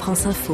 France Info.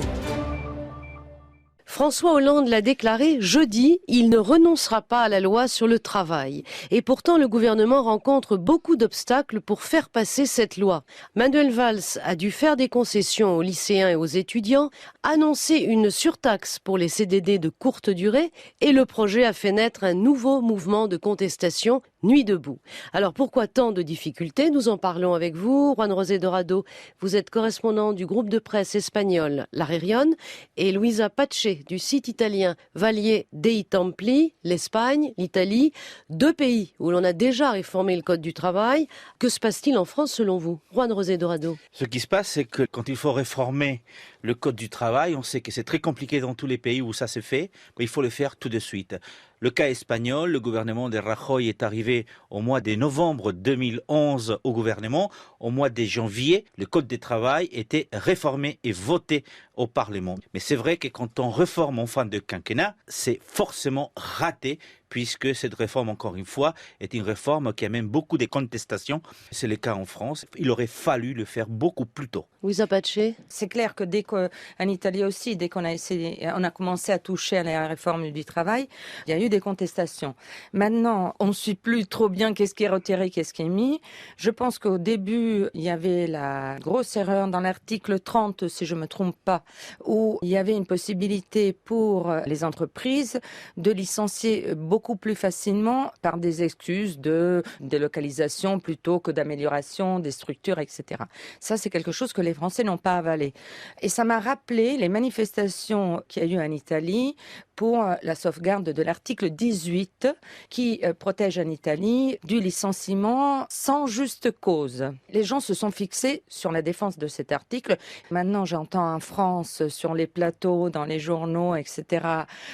François Hollande l'a déclaré jeudi, il ne renoncera pas à la loi sur le travail. Et pourtant, le gouvernement rencontre beaucoup d'obstacles pour faire passer cette loi. Manuel Valls a dû faire des concessions aux lycéens et aux étudiants, annoncer une surtaxe pour les CDD de courte durée et le projet a fait naître un nouveau mouvement de contestation, Nuit debout. Alors pourquoi tant de difficultés? Nous en parlons avec vous. Juan José Dorado, vous êtes correspondant du groupe de presse espagnol La Réunion et Luisa Pache du site italien Valier dei Templi, l'Espagne, l'Italie, deux pays où l'on a déjà réformé le code du travail. Que se passe-t-il en France selon vous? Juan José Dorado. Ce qui se passe, c'est que quand il faut réformer le code du travail, on sait que c'est très compliqué dans tous les pays où ça se fait, mais il faut le faire tout de suite. Le cas espagnol, le gouvernement de Rajoy est arrivé au mois de novembre 2011 au gouvernement. Au mois de janvier, le code du travail était réformé et voté au Parlement. Mais c'est vrai que quand on réforme en fin de quinquennat, c'est forcément raté, puisque cette réforme, encore une fois, est une réforme qui amène beaucoup de contestations. C'est le cas en France. Il aurait fallu le faire beaucoup plus tôt. Luisa Pache. C'est clair que dès qu'en Italie aussi, dès qu'on a commencé à toucher à la réforme du travail, il y a eu des contestations. Maintenant, on ne suit plus trop bien qu'est-ce qui est retiré, qu'est-ce qui est mis. Je pense qu'au début, il y avait la grosse erreur dans l'article 30, si je me trompe pas, où il y avait une possibilité pour les entreprises de licencier beaucoup plus facilement par des excuses de délocalisation plutôt que d'amélioration des structures, etc. Ça, c'est quelque chose que les Français n'ont pas avalé. Et ça m'a rappelé les manifestations qu'il y a eu en Italie pour la sauvegarde de l'article 18 qui protège en Italie du licenciement sans juste cause. Les gens se sont fixés sur la défense de cet article. Maintenant, j'entends en France, sur les plateaux, dans les journaux, etc.,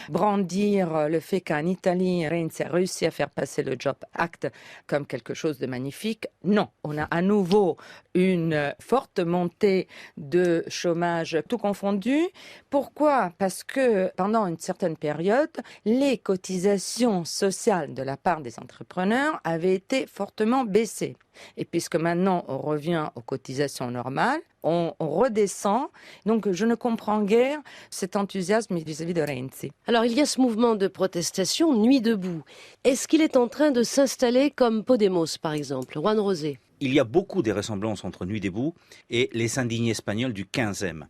brandir le fait qu'en Italie, Renzi a réussi à faire passer le Job Act comme quelque chose de magnifique. Non, on a à nouveau une forte montée de chômage tout confondu. Pourquoi? Parce que pendant une certaine période, les cotisations sociales de la part des entrepreneurs avaient été fortement baissées. Et puisque maintenant on revient aux cotisations normales, on redescend. Donc je ne comprends guère cet enthousiasme vis-à-vis de Renzi. Alors il y a ce mouvement de protestation Nuit debout. Est-ce qu'il est en train de s'installer comme Podemos par exemple? Juan José. Il y a beaucoup de ressemblances entre Nuit debout et les indignés espagnols du 15e.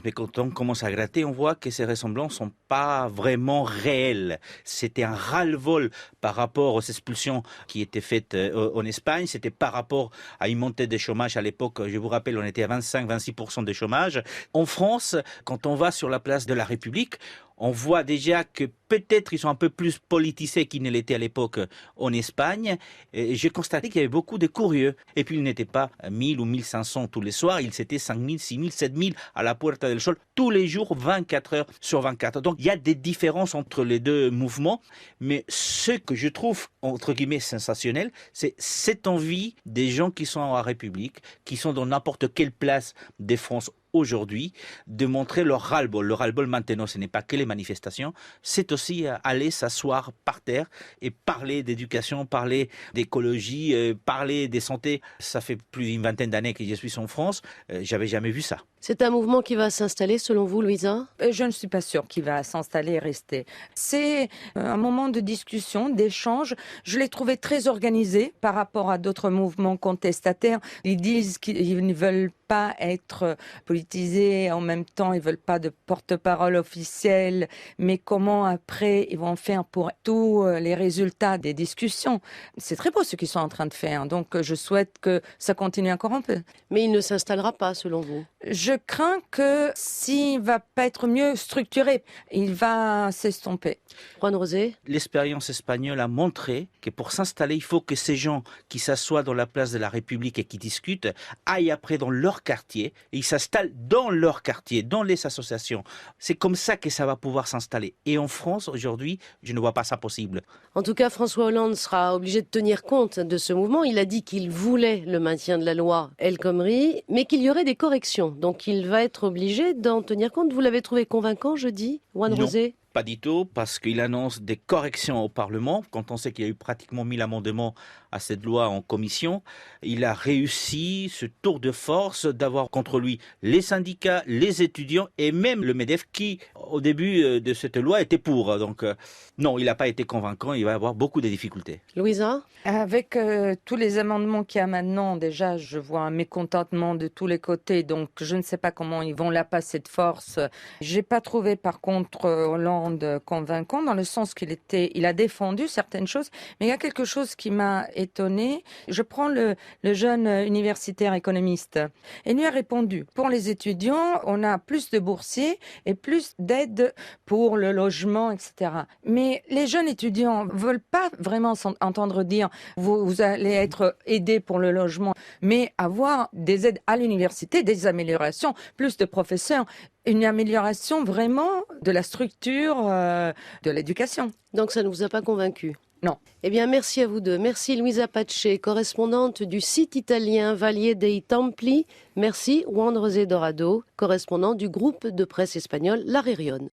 Mais quand on commence à gratter, on voit que ces ressemblances sont pas vraiment réelles. C'était un ras-le-bol par rapport aux expulsions qui étaient faites en Espagne. C'était par rapport à une montée de chômage à l'époque. Je vous rappelle, on était à 25-26% de chômage. En France, quand on va sur la place de la République, on voit déjà que peut-être ils sont un peu plus politisés qu'ils ne l'étaient à l'époque en Espagne. Et j'ai constaté qu'il y avait beaucoup de curieux. Et puis ils n'étaient pas 1000 ou 1500 tous les soirs, ils étaient 5000, 6000, 7000 à la Puerta del Sol tous les jours, 24 heures sur 24. Donc il y a des différences entre les deux mouvements. Mais ce que je trouve, entre guillemets, sensationnel, c'est cette envie des gens qui sont en République, qui sont dans n'importe quelle place de France aujourd'hui, de montrer leur ras-le-bol. Le ras-le-bol maintenant, ce n'est pas que les manifestations, c'est aussi aller s'asseoir par terre et parler d'éducation, parler d'écologie, parler des santé. Ça fait plus d'une vingtaine d'années que je suis en France, j'avais jamais vu ça. C'est un mouvement qui va s'installer selon vous, Luisa? Je ne suis pas sûre qu'il va s'installer et rester. C'est un moment de discussion, d'échange. Je l'ai trouvé très organisé par rapport à d'autres mouvements contestataires. Ils disent qu'ils ne veulent pas être politisés, en même temps ils veulent pas de porte-parole officielle, mais comment après ils vont faire pour tous les résultats des discussions? C'est très beau ce qu'ils sont en train de faire, donc je souhaite que ça continue encore un peu. Mais il ne s'installera pas selon vous? Je crains que s'il va pas être mieux structuré, il va s'estomper. Juan José. L'expérience espagnole a montré que pour s'installer, il faut que ces gens qui s'assoient dans la place de la République et qui discutent aillent après dans leur quartier et ils s'installent dans leur quartier, dans les associations. C'est comme ça que ça va pouvoir s'installer. Et en France, aujourd'hui, je ne vois pas ça possible. En tout cas, François Hollande sera obligé de tenir compte de ce mouvement. Il a dit qu'il voulait le maintien de la loi El Khomri, mais qu'il y aurait des corrections. Donc il va être obligé d'en tenir compte. Vous l'avez trouvé convaincant jeudi, Juan José? Pas du tout, parce qu'il annonce des corrections au Parlement, quand on sait qu'il y a eu pratiquement 1000 amendements à cette loi en commission. Il a réussi ce tour de force d'avoir contre lui les syndicats, les étudiants et même le MEDEF qui, au début de cette loi, était pour. Donc non, il n'a pas été convaincant, il va avoir beaucoup de difficultés. Louisa? Avec tous les amendements qu'il y a maintenant, déjà, je vois un mécontentement de tous les côtés. Donc, je ne sais pas comment ils vont la passer de force. J'ai pas trouvé, par contre, Hollande convaincant dans le sens il a défendu certaines choses. Mais il y a quelque chose qui m'a étonnée. Je prends le jeune universitaire économiste. Et lui a répondu, pour les étudiants, on a plus de boursiers et plus d'aides pour le logement, etc. Mais les jeunes étudiants veulent pas vraiment entendre dire vous allez être aidés pour le logement, mais avoir des aides à l'université, des améliorations, plus de professeurs, une amélioration vraiment de la structure de l'éducation. Donc ça ne vous a pas convaincu? Non. Eh bien, merci à vous deux. Merci Luisa Pace, correspondante du site italien Valier dei Templi. Merci Juan José Dorado, correspondant du groupe de presse espagnol La Réunion.